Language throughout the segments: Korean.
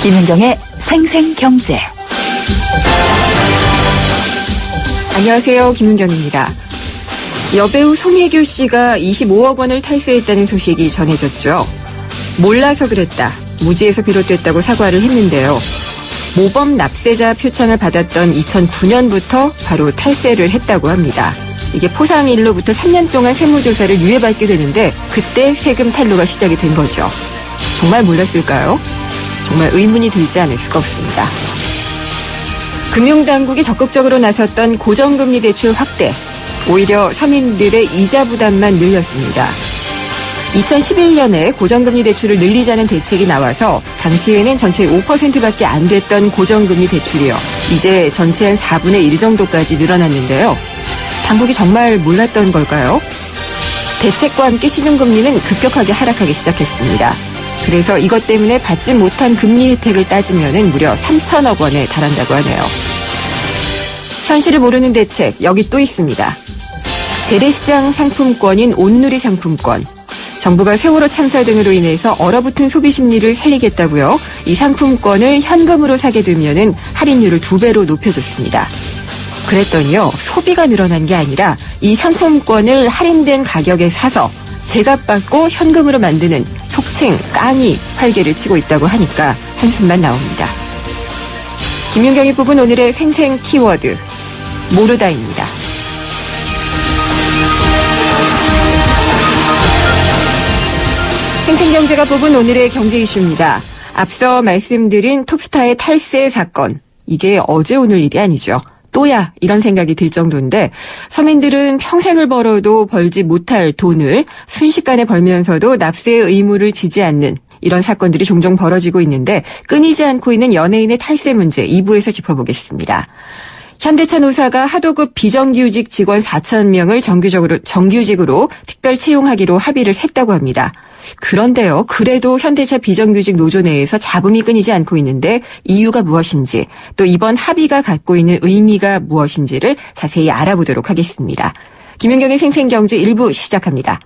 김은경의 생생경제. 안녕하세요. 김은경입니다. 여배우 송혜교 씨가 25억 원을 탈세했다는 소식이 전해졌죠. 몰라서 그랬다. 무지에서 비롯됐다고 사과를 했는데요. 모범 납세자 표창을 받았던 2009년부터 바로 탈세를 했다고 합니다. 이게 포상일로부터 3년 동안 세무조사를 유예받게 되는데 그때 세금 탈루가 시작이 된 거죠. 정말 몰랐을까요? 정말 의문이 들지 않을 수가 없습니다. 금융당국이 적극적으로 나섰던 고정금리 대출 확대, 오히려 서민들의 이자 부담만 늘렸습니다. 2011년에 고정금리 대출을 늘리자는 대책이 나와서 당시에는 전체의 5%밖에 안 됐던 고정금리 대출이요. 이제 전체 한 4분의 1 정도까지 늘어났는데요. 당국이 정말 몰랐던 걸까요? 대책과 함께 시중금리는 급격하게 하락하기 시작했습니다. 그래서 이것 때문에 받지 못한 금리 혜택을 따지면 무려 3천억 원에 달한다고 하네요. 현실을 모르는 대책, 여기 또 있습니다. 재래시장 상품권인 온누리 상품권. 정부가 세월호 참사 등으로 인해서 얼어붙은 소비 심리를 살리겠다고요. 이 상품권을 현금으로 사게 되면 할인율을 2배로 높여줬습니다. 그랬더니요, 소비가 늘어난 게 아니라 이 상품권을 할인된 가격에 사서 제값받고 현금으로 만드는 속칭 깡이 활개를 치고 있다고 하니까 한숨만 나옵니다. 김윤경이 뽑은 오늘의 생생 키워드, 모르다입니다. 생생경제가 뽑은 오늘의 경제 이슈입니다. 앞서 말씀드린 톱스타의 탈세 사건, 이게 어제 오늘 일이 아니죠. 또야 이런 생각이 들 정도인데 서민들은 평생을 벌어도 벌지 못할 돈을 순식간에 벌면서도 납세의 의무를 지지 않는 이런 사건들이 종종 벌어지고 있는데 끊이지 않고 있는 연예인의 탈세 문제 2부에서 짚어보겠습니다. 현대차 노사가 하도급 비정규직 직원 4,000명을 정규직으로 특별 채용하기로 합의를 했다고 합니다. 그런데요, 그래도 현대차 비정규직 노조 내에서 잡음이 끊이지 않고 있는데 이유가 무엇인지, 또 이번 합의가 갖고 있는 의미가 무엇인지를 자세히 알아보도록 하겠습니다. 김윤경의 생생경제 1부 시작합니다.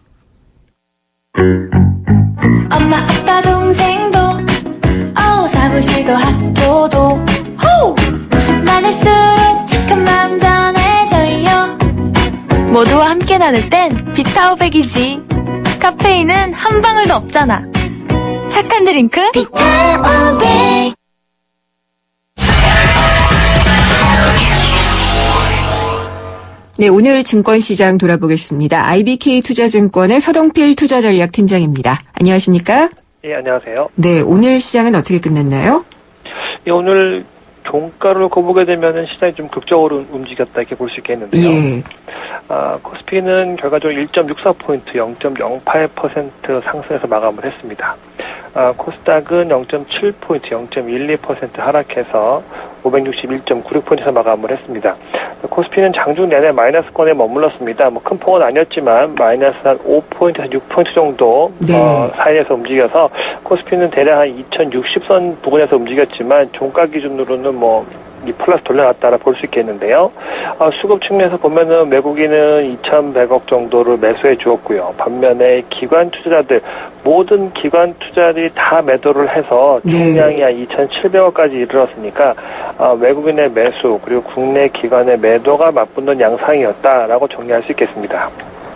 엄마, 아빠, 동생도 사무실도 학교도 호! 많을수록 착한 마음 전해져요. 모두와 함께 나눌 땐 비타오백이지. 카페인은 한 방울도 없잖아. 착한 드링크 비타오백. 네, 오늘 증권시장 돌아보겠습니다. IBK투자증권의 서동필 투자전략팀장입니다. 안녕하십니까? 예, 안녕하세요. 네, 오늘 시장은 어떻게 끝났나요? 예, 오늘 종가를 거보게 되면은 시장이 좀 극적으로 움직였다 이렇게 볼 수 있겠는데요. 예. 코스피는 결과적으로 1.64포인트 0.08% 상승해서 마감을 했습니다. 코스닥은 0.7포인트 0.12% 하락해서 561.96포인트에서 마감을 했습니다. 코스피는 장중 내내 마이너스권에 머물렀습니다. 큰 폭은 아니었지만 마이너스 한 5포인트에서 6포인트 정도 사이에서 움직여서 코스피는 대략 한 2060선 부근에서 움직였지만 종가 기준으로는 이 플러스 돌려놨다라 볼 수 있겠는데요. 수급 측면에서 보면은 외국인은 2,100억 정도를 매수해 주었고요. 반면에 기관 투자자들, 모든 기관 투자들이 다 매도를 해서 총량이 한 2,700억까지 이르렀으니까 외국인의 매수 그리고 국내 기관의 매도가 맞붙는 양상이었다라고 정리할 수 있겠습니다.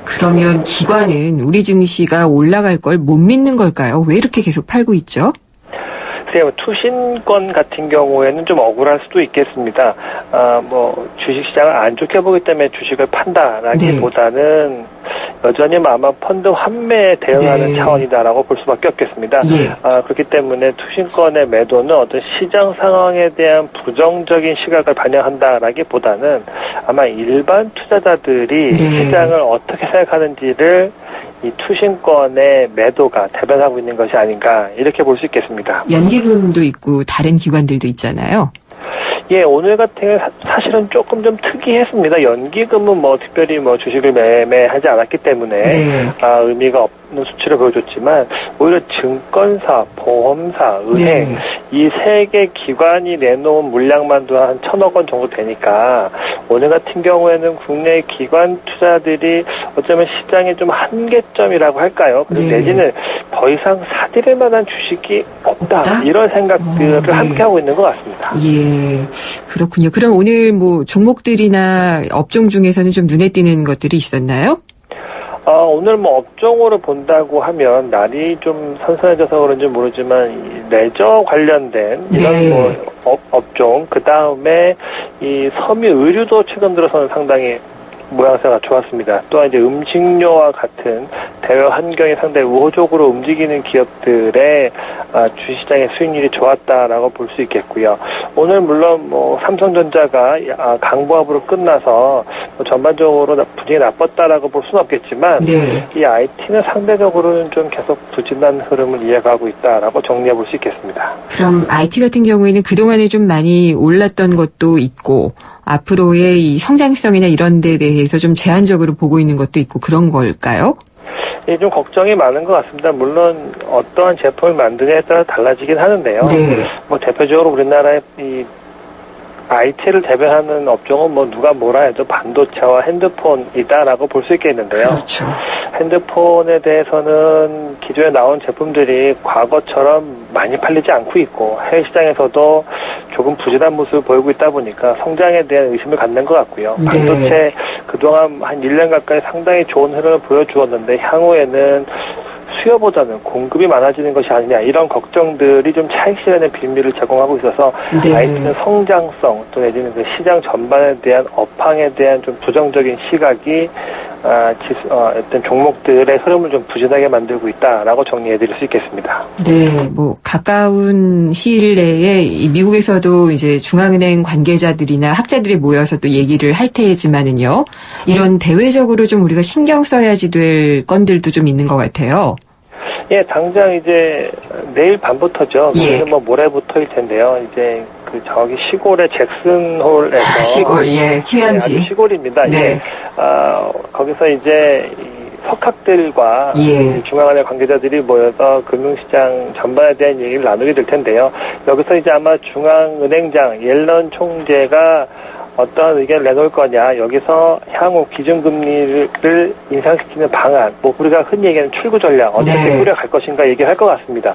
그러면 기관은 우리 증시가 올라갈 걸 못 믿는 걸까요? 왜 이렇게 계속 팔고 있죠? 투신권 같은 경우에는 좀 억울할 수도 있겠습니다. 주식시장을 안 좋게 보기 때문에 주식을 판다라기보다는 여전히 아마 펀드 환매에 대응하는 차원이다라고 볼 수밖에 없겠습니다. 그렇기 때문에 투신권의 매도는 어떤 시장 상황에 대한 부정적인 시각을 반영한다라기보다는 아마 일반 투자자들이 시장을 어떻게 생각하는지를 이 투신권의 매도가 대변하고 있는 것이 아닌가 이렇게 볼 수 있겠습니다. 연기금도 있고 다른 기관들도 있잖아요. 예, 오늘 같은 경우는 사실은 조금 좀 특이했습니다. 연기금은 특별히 주식을 매매하지 않았기 때문에 의미가 없는 수치를 보여줬지만 오히려 증권사, 보험사, 은행 이 세 개 기관이 내놓은 물량만도 한 1,000억 원 정도 되니까 오늘 같은 경우에는 국내 기관 투자들이 어쩌면 시장의 좀 한계점이라고 할까요? 그리고 내지는 더 이상 때릴 만한 주식이 없다. 이런 생각들을 네. 함께 하고 있는 것 같습니다. 예, 그렇군요. 그럼 오늘 뭐 종목들이나 업종 중에서는 좀 눈에 띄는 것들이 있었나요? 오늘 뭐 업종으로 본다고 하면 날이 좀 선선해져서 그런지 모르지만 이 레저 관련된 이런 네. 뭐 업종, 그 다음에 이 섬유 의류도 최근 들어서는 상당히 모양새가 좋았습니다. 또한 이제 음식료와 같은 대외 환경이 상당히 우호적으로 움직이는 기업들의 주시장의 수익률이 좋았다라고 볼 수 있겠고요. 오늘 물론 뭐 삼성전자가 강보합으로 끝나서 뭐 전반적으로 분위기 나빴다라고 볼 수는 없겠지만 네. 이 IT는 상대적으로는 좀 계속 부진한 흐름을 이어가고 있다라고 정리해 볼 수 있겠습니다. 그럼 IT 같은 경우에는 그동안에 좀 많이 올랐던 것도 있고 앞으로의 이 성장성이나 이런 데 대해서 좀 제한적으로 보고 있는 것도 있고 그런 걸까요? 예, 좀 걱정이 많은 것 같습니다. 물론 어떠한 제품을 만드냐에 따라 달라지긴 하는데요. 네. 뭐 대표적으로 우리나라의 이 IT를 대변하는 업종은 뭐 누가 뭐라 해도 반도체와 핸드폰이다라고 볼 수 있겠는데요. 그렇죠. 핸드폰에 대해서는 기존에 나온 제품들이 과거처럼 많이 팔리지 않고 있고 해외 시장에서도 조금 부진한 모습을 보이고 있다 보니까 성장에 대한 의심을 갖는 것 같고요. 네. 반도체 그동안 한 1년 가까이 상당히 좋은 흐름을 보여주었는데 향후에는 수요보다는 공급이 많아지는 것이 아니냐 이런 걱정들이 좀 차익 실현의 빌미를 제공하고 있어서 네. IT는 성장성 또 내지는 그 시장 전반에 대한 업황에 대한 좀 부정적인 시각이 어떤 종목들의 흐름을 좀 부진하게 만들고 있다라고 정리해드릴 수 있겠습니다. 네, 뭐 가까운 시일 내에 이 미국에서도 이제 중앙은행 관계자들이나 학자들이 모여서 또 얘기를 할 테지만은요, 이런 대외적으로 좀 우리가 신경 써야지 될 건들도 좀 있는 것 같아요. 예, 당장 이제 내일 밤부터죠. 예. 뭐 모레부터일 텐데요. 이제 그 저기 시골의 잭슨홀에서 시골, 예, 휴양지. 아주 시골입니다. 네. 예. 거기서 이제 이 석학들과 예. 중앙은행 관계자들이 모여서 금융시장 전반에 대한 얘기를 나누게 될 텐데요. 여기서 이제 아마 중앙은행장 옐런 총재가 어떤 의견을 내놓을 거냐, 여기서 향후 기준금리를 인상시키는 방안, 뭐 우리가 흔히 얘기하는 출구 전략 어떻게 네. 꾸려갈 것인가 얘기를 할 것 같습니다.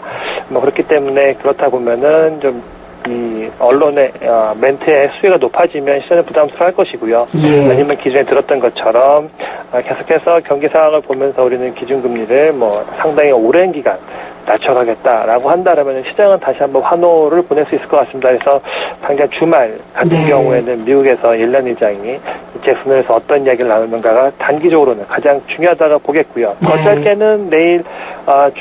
뭐 그렇기 때문에 그렇다 보면은 좀 이 언론의 멘트의 수위가 높아지면 시장은 부담스러워할 것이고요. 예. 아니면 기존에 들었던 것처럼 계속해서 경기 상황을 보면서 우리는 기준금리를 뭐 상당히 오랜 기간 낮춰가겠다라고 한다면 시장은 다시 한번 환호를 보낼 수 있을 것 같습니다. 그래서 당장 주말 같은 네. 경우에는 미국에서 옐런 의장이 잭슨홀에서 어떤 이야기를 나누는가가 단기적으로는 가장 중요하다고 보겠고요. 더 네. 짧게는 내일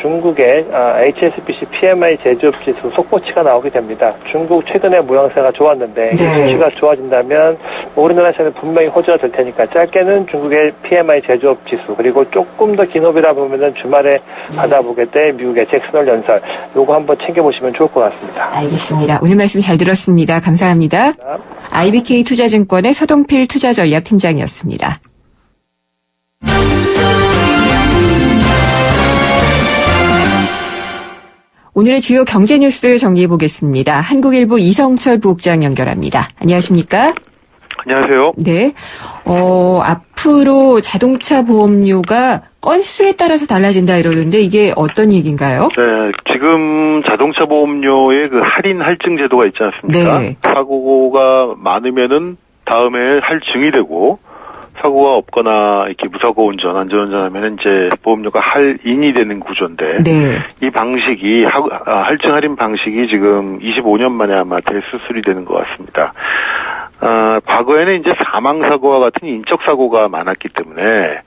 중국의 HSBC PMI 제조업지수 속보치가 나오게 됩니다. 중국 최근에 모양새가 좋았는데 네. 이 수치가 좋아진다면 우리나라 시장은 분명히 호재가 될 테니까 짧게는 중국의 PMI 제조업지수 그리고 조금 더 긴 호비라 보면은 주말에 받아보게 될 미국의 잭슨홀 연설 요거 한번 챙겨보시면 좋을 것 같습니다. 알겠습니다. 오늘 말씀 잘 들었습니다. 감사합니다. IBK 투자증권의 서동필 투자전략팀장이었습니다. 오늘의 주요 경제 뉴스 정리해 보겠습니다. 한국일보 이성철 부국장 연결합니다. 안녕하십니까? 안녕하세요. 네. 앞으로 자동차 보험료가 건수에 따라서 달라진다 이러는데 이게 어떤 얘기인가요? 네, 지금 자동차 보험료의 그 할인 할증 제도가 있지 않습니까? 네. 사고가 많으면은 다음에 할증이 되고 사고가 없거나 이렇게 무사고 운전, 안전운전하면 이제 보험료가 할인이 되는 구조인데 네. 이 방식이 할증 할인 방식이 지금 25년 만에 아마 대수술이 되는 것 같습니다. 과거에는 이제 사망 사고와 같은 인적 사고가 많았기 때문에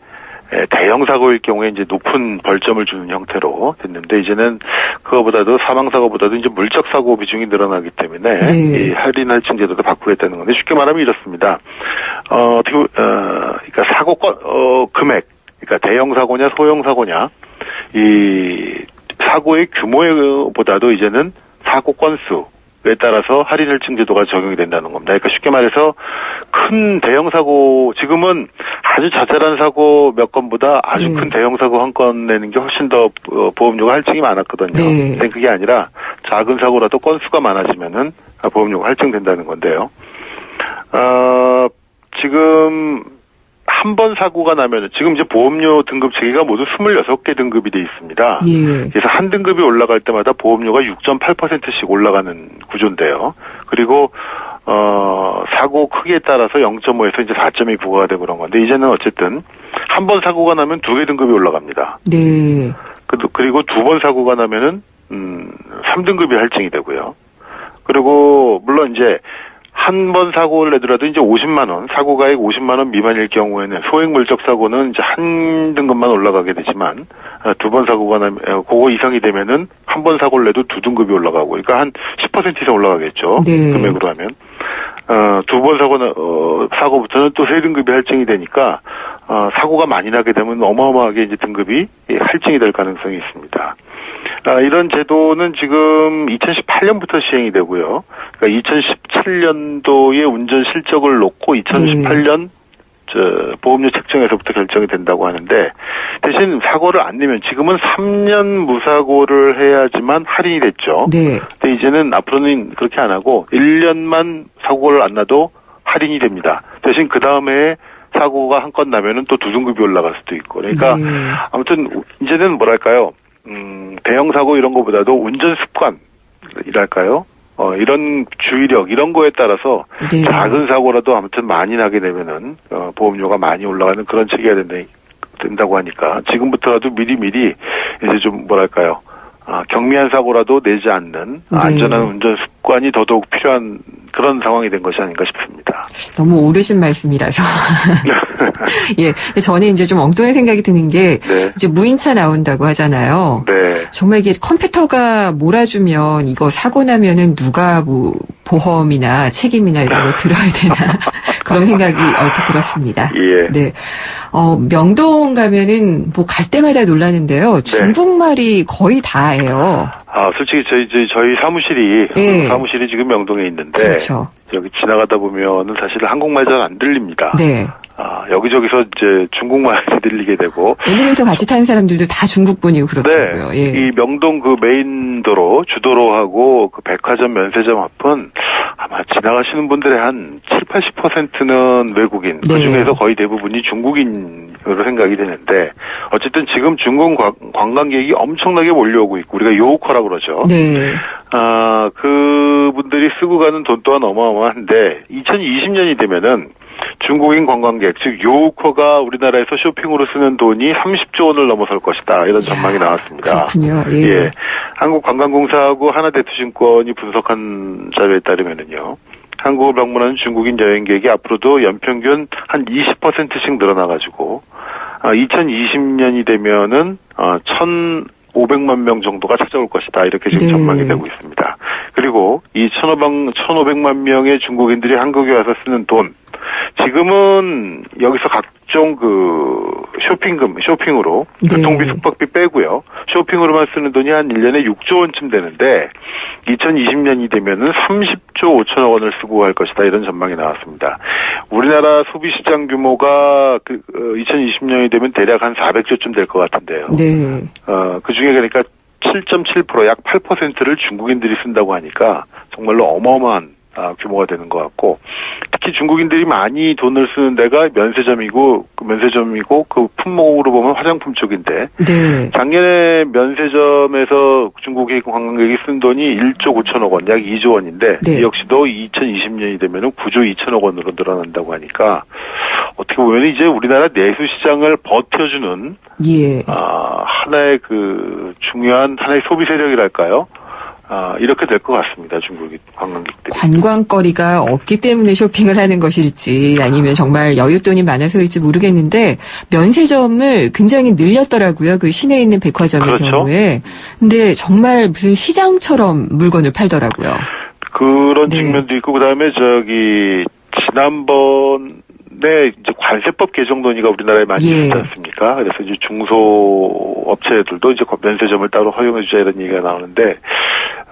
대형 사고일 경우에 이제 높은 벌점을 주는 형태로 됐는데 이제는 그거보다도 사망 사고보다도 이제 물적 사고 비중이 늘어나기 때문에 네. 이 할인 할증 제도도 바꾸겠다는 건데 쉽게 말하면 이렇습니다. 그러니까 사고 금액, 그러니까 대형 사고냐 소형 사고냐 이 사고의 규모보다도 이제는 사고 건수에 따라서 할인 할증 제도가 적용이 된다는 겁니다. 그러니까 쉽게 말해서 큰 대형 사고, 지금은 아주 자잘한 사고 몇 건보다 아주 네. 큰 대형 사고 한 건 내는 게 훨씬 더 보험료가 할증이 많았거든요. 네. 근데 그게 아니라 작은 사고라도 건수가 많아지면은 보험료가 할증된다는 건데요. 지금 한 번 사고가 나면 지금 이제 보험료 등급 체계가 모두 26개 등급이 돼 있습니다. 예. 그래서 한 등급이 올라갈 때마다 보험료가 6.8%씩 올라가는 구조인데요. 그리고 사고 크기에 따라서 0.5에서 이제 4.2 부과가 되고 그런 건데 이제는 어쨌든 한 번 사고가 나면 2개 등급이 올라갑니다. 네. 그리고 2번 사고가 나면은 3등급이 할증이 되고요. 그리고 물론 이제 한 번 사고를 내더라도 이제 50만 원, 사고가액 50만 원 미만일 경우에는 소액 물적 사고는 이제 한 등급만 올라가게 되지만 2번 사고가 나면 그거 이상이 되면은 한 번 사고를 내도 2등급이 올라가고 그러니까 한 10% 이상 올라가겠죠. 네. 금액으로 하면. 2번 사고부터는 또 3등급이 할증이 되니까 사고가 많이 나게 되면 어마어마하게 이제 등급이 할증이 될 가능성이 있습니다. 이런 제도는 지금 2018년부터 시행이 되고요. 그러니까 2017년도의 운전 실적을 놓고 2018년 보험료 책정에서부터 결정이 된다고 하는데 대신 사고를 안 내면 지금은 3년 무사고를 해야지만 할인이 됐죠. 네. 근데 이제는 앞으로는 그렇게 안 하고 1년만 사고를 안 나도 할인이 됩니다. 대신 그 다음에 사고가 한 건 나면은 또 2등급이 올라갈 수도 있고. 그러니까 네. 아무튼 이제는 뭐랄까요? 대형 사고 이런 거보다도 운전 습관이랄까요? 이런 주의력 이런 거에 따라서 네. 작은 사고라도 아무튼 많이 나게 되면은 보험료가 많이 올라가는 그런 체계가 된다고 하니까 지금부터라도 미리미리 이제 좀 뭐랄까요? 경미한 사고라도 내지 않는 네. 안전한 운전 습관이 더더욱 필요한 그런 상황이 된 것이 아닌가 싶습니다. 너무 오르신 말씀이라서. 예. 근데 저는 이제 좀 엉뚱한 생각이 드는 게, 네. 이제 무인차 나온다고 하잖아요. 네. 정말 이게 컴퓨터가 몰아주면 이거 사고 나면은 누가 뭐 보험이나 책임이나 이런 걸 들어야 되나. 그런 생각이 얼핏 들었습니다. 예. 네. 명동 가면은 뭐 갈 때마다 놀라는데요. 중국말이 거의 다예요. 솔직히 저희 사무실이 네. 사무실이 지금 명동에 있는데 그렇죠. 여기 지나가다 보면은 사실 한국말 잘 안 들립니다. 네. 여기저기서 이제 중국말이 들리게 되고 엘리베이터 같이 타는 사람들도 다 중국 분이고 그렇더라고요. 네. 예. 이 명동 그 메인 도로 주도로하고 그 백화점 면세점 앞은 아마 지나가시는 분들의 한 70-80%는 외국인, 네. 그중에서 거의 대부분이 중국인으로 생각이 되는데 어쨌든 지금 중국 관광객이 엄청나게 몰려오고 있고 우리가 요우커라고 그러죠. 네. 그분들이 쓰고 가는 돈 또한 어마어마한데 2020년이 되면은 중국인 관광객, 즉 요우커가 우리나라에서 쇼핑으로 쓰는 돈이 30조 원을 넘어설 것이다. 이런 전망이 나왔습니다. 그렇군요. 예. 예. 한국관광공사하고 하나대투증권이 분석한 자료에 따르면은요. 한국을 방문하는 중국인 여행객이 앞으로도 연평균 한 20%씩 늘어나가지고 2020년이 되면은 1,500만 명 정도가 찾아올 것이다. 이렇게 지금 네. 전망이 되고 있습니다. 그리고 이 1,500만 명의 중국인들이 한국에 와서 쓰는 돈, 지금은 여기서 각종 쇼핑으로 네. 교통비, 숙박비 빼고요. 쇼핑으로만 쓰는 돈이 한 1년에 6조 원쯤 되는데 2020년이 되면은 30조 5천억 원을 쓰고 갈 것이다. 이런 전망이 나왔습니다. 우리나라 소비시장 규모가 2020년이 되면 대략 한 400조쯤 될 것 같은데요. 네. 그중에 그러니까 7.7% 약 8%를 중국인들이 쓴다고 하니까 정말로 어마어마한 규모가 되는 것 같고 특히 중국인들이 많이 돈을 쓰는 데가 면세점이고 그 품목으로 보면 화장품 쪽인데 네. 작년에 면세점에서 중국인 관광객이 쓴 돈이 1조 5천억 원, 약 2조 원인데 네. 이 역시도 2020년이 되면 9조 2천억 원으로 늘어난다고 하니까 어떻게 보면 이제 우리나라 내수 시장을 버텨주는 예. 하나의 중요한 하나의 소비 세력이랄까요? 이렇게 될 것 같습니다. 중국인 관광객들이. 관광거리가 없기 때문에 쇼핑을 하는 것일지 아니면 정말 여윳돈이 많아서일지 모르겠는데 면세점을 굉장히 늘렸더라고요. 그 시내에 있는 백화점의 그렇죠. 경우에. 근데 정말 무슨 시장처럼 물건을 팔더라고요. 그런 네. 측면도 있고 그다음에 지난번에 이제 관세법 개정 논의가 우리나라에 많이 예. 있지 않습니까? 그래서 이제 중소업체들도 이제 면세점을 따로 허용해주자 이런 얘기가 나오는데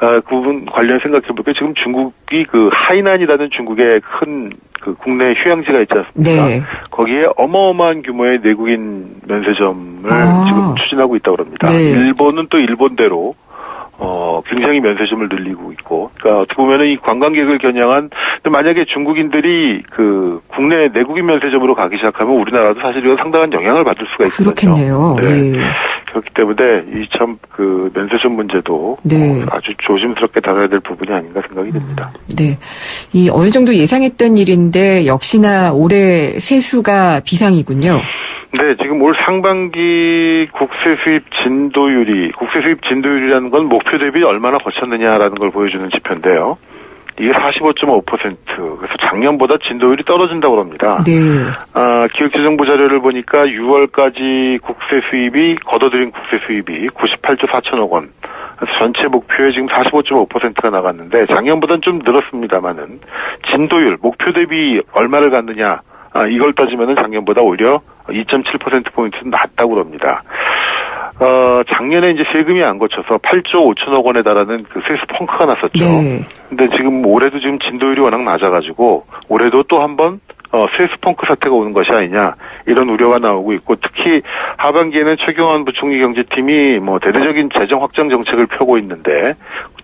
그 부분 관련 생각해보니까 지금 중국이 하이난이라는 중국의 큰 국내 휴양지가 있지 않습니까? 네. 거기에 어마어마한 규모의 내국인 면세점을 지금 추진하고 있다고 합니다. 네. 일본은 또 일본대로 굉장히 면세점을 늘리고 있고, 그러니까 어떻게 보면은 이 관광객을 겨냥한, 만약에 중국인들이 국내 내국인 면세점으로 가기 시작하면 우리나라도 사실 이건 상당한 영향을 받을 수가 있거든요. 그렇겠네요. 네. 예. 그렇기 때문에 이 참 그 면세점 문제도 네. 아주 조심스럽게 다뤄야 될 부분이 아닌가 생각이 듭니다. 네. 이 어느 정도 예상했던 일인데 역시나 올해 세수가 비상이군요. 네, 지금 올 상반기 국세 수입 진도율이라는 건 목표 대비 얼마나 거쳤느냐라는 걸 보여주는 지표인데요. 이게 45.5%. 그래서 작년보다 진도율이 떨어진다고 합니다. 네. 기획재정부 자료를 보니까 6월까지 걷어들인 국세 수입이 98조 4천억 원. 그래서 전체 목표에 지금 45.5%가 나갔는데 작년보다는 좀 늘었습니다만은 진도율, 목표 대비 얼마를 갖느냐. 이걸 따지면은 작년보다 오히려 2.7%포인트 낮다고 합니다. 작년에 이제 세금이 안 거쳐서 8조 5천억 원에 달하는 그 세수 펑크가 났었죠. 네. 근데 지금 올해도 지금 진도율이 워낙 낮아가지고 올해도 또 한번 세수 펑크 사태가 오는 것이 아니냐 이런 우려가 나오고 있고 특히 하반기에는 최경환 부총리 경제팀이 대대적인 재정 확장 정책을 펴고 있는데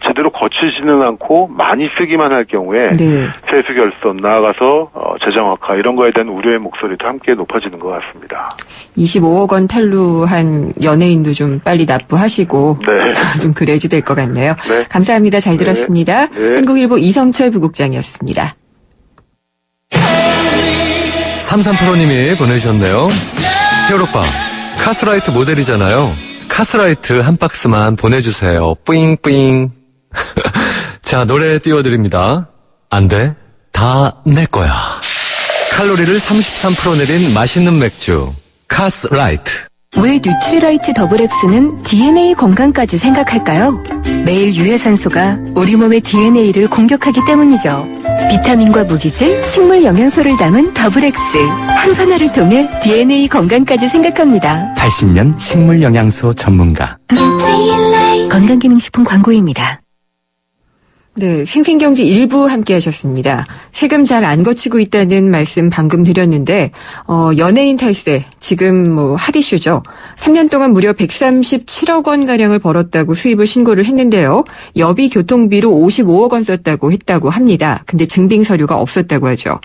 제대로 거치지는 않고 많이 쓰기만 할 경우에 네. 세수 결손 나아가서 재정 악화 이런 거에 대한 우려의 목소리도 함께 높아지는 것 같습니다. 25억 원 탈루한 연예인도 좀 빨리 납부하시고 네. 좀 그래야지 될 것 같네요. 네. 감사합니다. 잘 들었습니다. 네. 한국일보 이성철 부국장이었습니다. 3385님이 보내주셨네요. 히어로빠, 카스라이트 모델이잖아요. 카스라이트 한 박스만 보내주세요. 뿌잉뿌잉. 자, 노래 띄워드립니다. 안 돼. 다 내 거야. 칼로리를 33% 내린 맛있는 맥주. 카스라이트. 왜 뉴트리라이트 더블엑스는 DNA 건강까지 생각할까요? 매일 유해산소가 우리 몸의 DNA를 공격하기 때문이죠. 비타민과 무기질, 식물 영양소를 담은 더블엑스. 항산화를 통해 DNA 건강까지 생각합니다. 80년 식물 영양소 전문가. 건강기능식품 광고입니다. 네, 생생경제 일부 함께 하셨습니다. 세금 잘 안 거치고 있다는 말씀 방금 드렸는데, 연예인 탈세, 지금 핫 이슈죠. 3년 동안 무려 137억 원가량을 벌었다고 수입을 신고를 했는데요. 여비 교통비로 55억 원 썼다고 했다고 합니다. 근데 증빙 서류가 없었다고 하죠.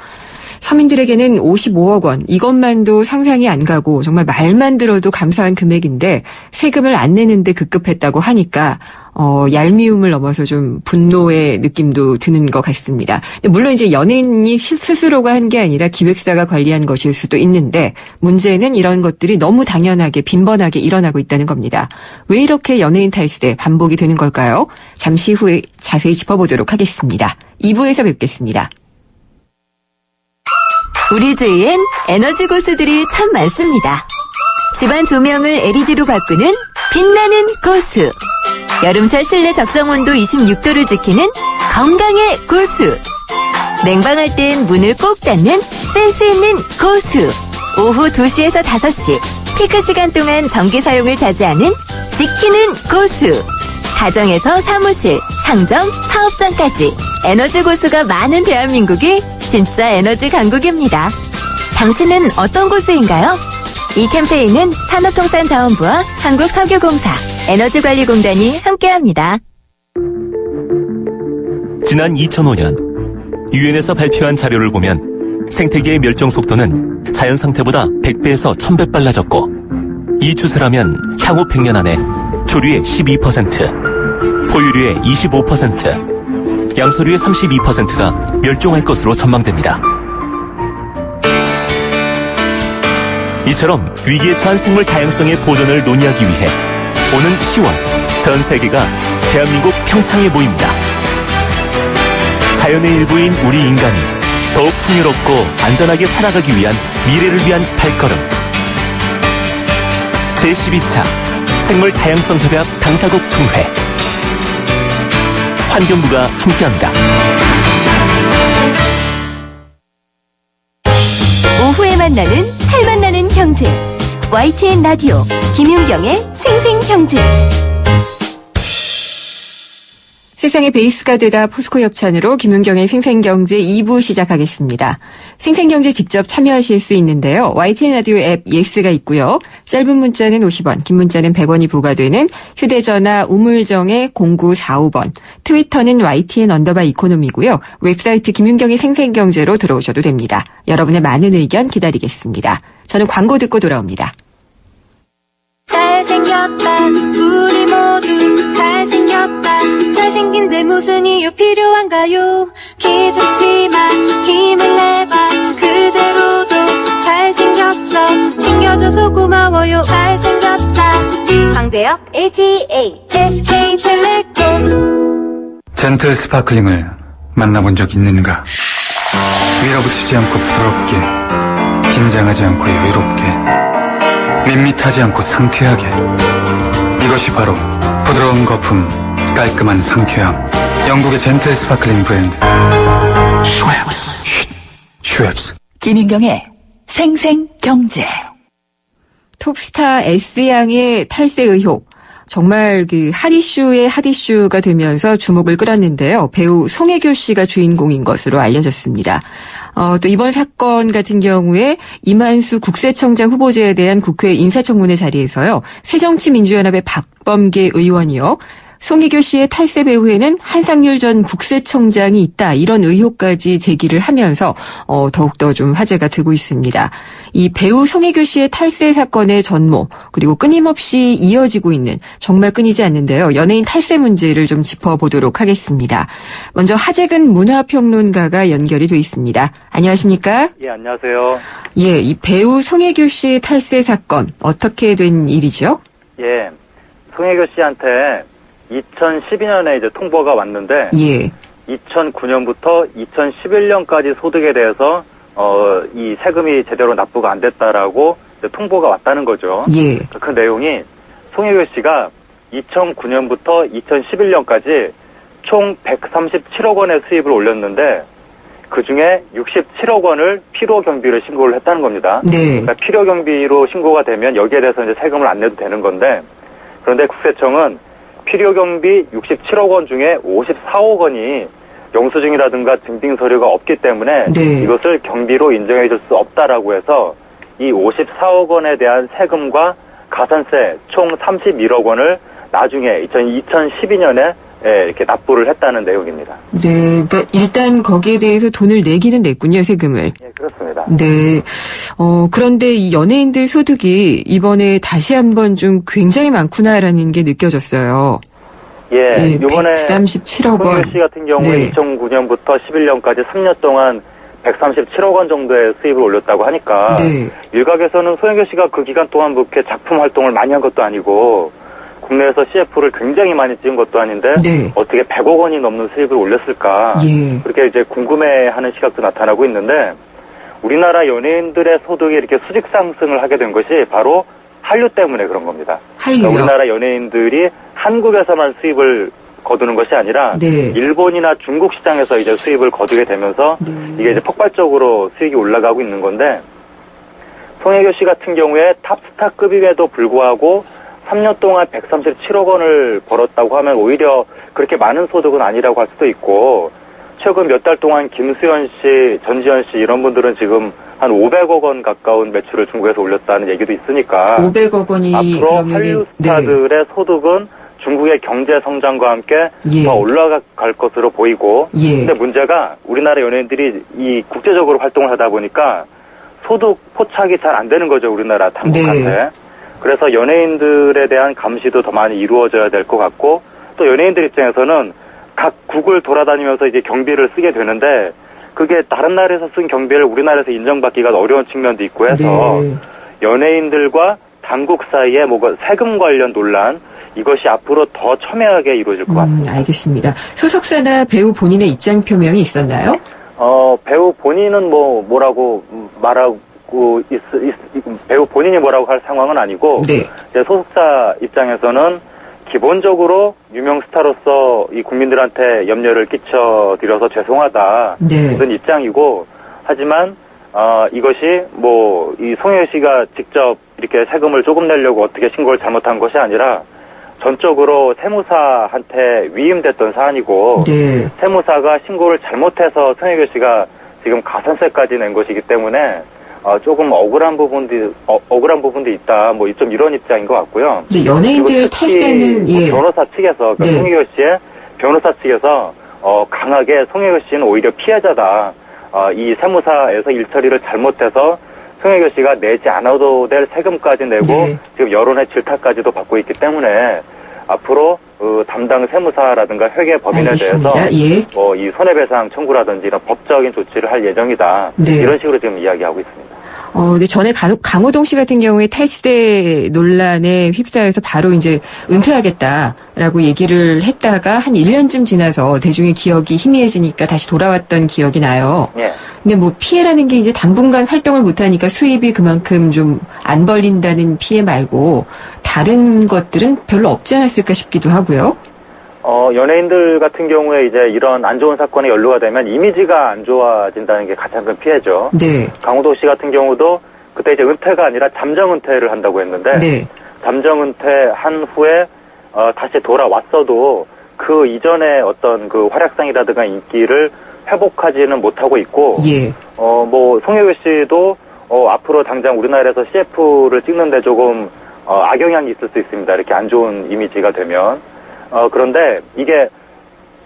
서민들에게는 55억 원, 이것만도 상상이 안 가고 정말 말만 들어도 감사한 금액인데 세금을 안 내는데 급급했다고 하니까 얄미움을 넘어서 좀 분노의 느낌도 드는 것 같습니다. 물론 이제 연예인이 스스로가 한 게 아니라 기획사가 관리한 것일 수도 있는데 문제는 이런 것들이 너무 당연하게 빈번하게 일어나고 있다는 겁니다. 왜 이렇게 연예인 탈세 반복이 되는 걸까요? 잠시 후에 자세히 짚어보도록 하겠습니다. 2부에서 뵙겠습니다. 우리 주위엔 에너지 고수들이 참 많습니다. 집안 조명을 LED로 바꾸는 빛나는 고수. 여름철 실내 적정 온도 26도를 지키는 건강의 고수. 냉방할 땐 문을 꼭 닫는 센스 있는 고수. 오후 2시에서 5시 피크 시간 동안 전기 사용을 자제하는 지키는 고수. 가정에서 사무실, 상점, 사업장까지 에너지 고수가 많은 대한민국이 진짜 에너지 강국입니다. 당신은 어떤 고수인가요? 이 캠페인은 산업통상자원부와 한국석유공사, 에너지관리공단이 함께합니다. 지난 2005년 유엔에서 발표한 자료를 보면 생태계의 멸종 속도는 자연 상태보다 100배에서 1000배 빨라졌고 이 추세라면 향후 100년 안에 조류의 12%, 포유류의 25%, 양서류의 32%가 멸종할 것으로 전망됩니다. 이처럼 위기에 처한 생물 다양성의 보존을 논의하기 위해 오는 10월 전 세계가 대한민국 평창에 모입니다. 자연의 일부인 우리 인간이 더욱 풍요롭고 안전하게 살아가기 위한 미래를 위한 발걸음. 제12차 생물 다양성 협약 당사국 총회. 환경부가 함께합니다. 오후에 만나는 살맛나는 경제. YTN 라디오 김윤경의 생생경제. 세상의 베이스가 되다 포스코 협찬으로 김은경의 생생경제 2부 시작하겠습니다. 생생경제 직접 참여하실 수 있는데요. YTN 라디오 앱 예스가 있고요. 짧은 문자는 50원, 긴 문자는 100원이 부과되는 휴대전화 우물정의 0945번, 트위터는 YTN_이코노미고요. 웹사이트 김은경의 생생경제로 들어오셔도 됩니다. 여러분의 많은 의견 기다리겠습니다. 저는 광고 듣고 돌아옵니다. 잘생겼다 우리 모두 잘생겼다 잘생긴데 무슨 이유 필요한가요 기죽지만 힘을 내봐 그대로도 잘생겼어 챙겨줘서 고마워요 잘생겼다 황대역 ATA SK텔레콤 젠틀 스파클링을 만나본 적 있는가? 밀어붙이지 않고 부드럽게 긴장하지 않고 여유롭게 밋밋하지 않고 상쾌하게 이것이 바로 부드러운 거품 깔끔한 상쾌함 영국의 젠틀 스파클링 브랜드 슈엡스 김인경의 생생경제 톱스타 S양의 탈세 의혹 정말 핫이슈의 핫이슈가 되면서 주목을 끌었는데요. 배우 송혜교 씨가 주인공인 것으로 알려졌습니다. 또 이번 사건 같은 경우에 이만수 국세청장 후보자에 대한 국회 인사청문회 자리에서요. 새정치민주연합의 박범계 의원이요. 송혜교 씨의 탈세 배후에는 한상률 전 국세청장이 있다. 이런 의혹까지 제기를 하면서 더욱더 좀 화제가 되고 있습니다. 이 배우 송혜교 씨의 탈세 사건의 전모 그리고 끊임없이 이어지고 있는 정말 끊이지 않는데요. 연예인 탈세 문제를 좀 짚어보도록 하겠습니다. 먼저 하재근 문화평론가가 연결이 돼 있습니다. 안녕하십니까? 예, 안녕하세요. 예, 이 배우 송혜교 씨의 탈세 사건 어떻게 된 일이죠? 예, 송혜교 씨한테 2012년에 이제 통보가 왔는데, 예. 2009년부터 2011년까지 소득에 대해서 이 세금이 제대로 납부가 안 됐다라고 이제 통보가 왔다는 거죠. 예. 그 내용이 송혜교 씨가 2009년부터 2011년까지 총 137억 원의 수입을 올렸는데 그 중에 67억 원을 필요경비로 신고를 했다는 겁니다. 네. 그러니까 필요경비로 신고가 되면 여기에 대해서 이제 세금을 안 내도 되는 건데 그런데 국세청은 필요경비 67억 원 중에 54억 원이 영수증이라든가 증빙 서류가 없기 때문에 네. 이것을 경비로 인정해 줄 수 없다라고 해서 이 54억 원에 대한 세금과 가산세 총 31억 원을 나중에 2012년에 이렇게 납부를 했다는 내용입니다. 네, 그러니까 일단 거기에 대해서 돈을 내기는 냈군요, 세금을. 네, 그렇습니다. 네. 그런데 이 연예인들 소득이 이번에 다시 한번 좀 굉장히 많구나라는 게 느껴졌어요. 예, 이번에 137억 원. 송혜교 씨 같은 경우에 네. 2009년부터 11년까지 3년 동안 137억 원 정도의 수입을 올렸다고 하니까 네. 일각에서는 송혜교 씨가 그 기간 동안 뭐 이렇게 작품 활동을 많이 한 것도 아니고 국내에서 CF를 굉장히 많이 찍은 것도 아닌데 네. 어떻게 100억 원이 넘는 수입을 올렸을까 예. 그렇게 이제 궁금해하는 시각도 나타나고 있는데 우리나라 연예인들의 소득이 이렇게 수직 상승을 하게 된 것이 바로 한류 때문에 그런 겁니다. 한류요? 그러니까 우리나라 연예인들이 한국에서만 수입을 거두는 것이 아니라 네. 일본이나 중국 시장에서 이제 수입을 거두게 되면서 네. 이게 이제 폭발적으로 수익이 올라가고 있는 건데 송혜교 씨 같은 경우에 탑스타급임에도 불구하고 3년 동안 137억 원을 벌었다고 하면 오히려 그렇게 많은 소득은 아니라고 할 수도 있고 최근 몇 달 동안 김수현 씨, 전지현 씨 이런 분들은 지금 한 500억 원 가까운 매출을 중국에서 올렸다는 얘기도 있으니까 500억 원이 앞으로 그러면은 한류 스타들의 네. 소득은 중국의 경제 성장과 함께 예. 더 올라갈 것으로 보이고 예. 근데 문제가 우리나라 연예인들이 이 국제적으로 활동을 하다 보니까 소득 포착이 잘 안 되는 거죠. 우리나라 당국한테. 네. 그래서 연예인들에 대한 감시도 더 많이 이루어져야 될 것 같고 또 연예인들 입장에서는 각 국을 돌아다니면서 이제 경비를 쓰게 되는데 그게 다른 나라에서 쓴 경비를 우리나라에서 인정받기가 어려운 측면도 있고 해서 네. 연예인들과 당국 사이에 뭐가 세금 관련 논란 이것이 앞으로 더 첨예하게 이루어질 것 같습니다. 알겠습니다. 소속사나 배우 본인의 입장 표명이 있었나요? 배우 본인은 뭐라고 말하고 배우 본인이 뭐라고 할 상황은 아니고 네. 이제 소속사 입장에서는 기본적으로 유명 스타로서 이 국민들한테 염려를 끼쳐드려서 죄송하다 네. 그런 입장이고 하지만 이것이 이 송혜교 씨가 직접 이렇게 세금을 조금 내려고 어떻게 신고를 잘못한 것이 아니라 전적으로 세무사한테 위임됐던 사안이고 네. 세무사가 신고를 잘못해서 송혜교 씨가 지금 가산세까지 낸 것이기 때문에 조금 억울한 부분도 있다. 뭐 좀 이런 입장인 것 같고요. 근데 연예인들 탈세는 예. 변호사 측에서 그러니까 네. 송혜교 씨의 변호사 측에서 강하게 송혜교 씨는 오히려 피해자다. 이 세무사에서 일처리를 잘못해서 송혜교 씨가 내지 않아도 될 세금까지 내고 네. 지금 여론의 질타까지도 받고 있기 때문에 앞으로 담당 세무사라든가 회계법인에 알겠습니다. 대해서 예. 이 손해배상 청구라든지 이런 법적인 조치를 할 예정이다. 네. 이런 식으로 지금 이야기하고 있습니다. 근데 전에 강호동 씨 같은 경우에 탈세 논란에 휩싸여서 바로 이제 은퇴하겠다라고 얘기를 했다가 한 1년쯤 지나서 대중의 기억이 희미해지니까 다시 돌아왔던 기억이 나요. 예. 근데 뭐 피해라는 게 이제 당분간 활동을 못하니까 수입이 그만큼 좀 안 벌린다는 피해 말고 다른 것들은 별로 없지 않았을까 싶기도 하고요. 연예인들 같은 경우에 이제 이런 안 좋은 사건에 연루가 되면 이미지가 안 좋아진다는 게 가장 큰 피해죠. 네. 강호동 씨 같은 경우도 그때 이제 은퇴가 아니라 잠정 은퇴를 한다고 했는데 네. 잠정 은퇴한 후에 다시 돌아왔어도 그 이전의 어떤 그 활약상이라든가 인기를 회복하지는 못하고 있고 예. 뭐 송혜교 씨도 앞으로 당장 우리나라에서 CF를 찍는데 조금 악영향이 있을 수 있습니다. 이렇게 안 좋은 이미지가 되면. 그런데 이게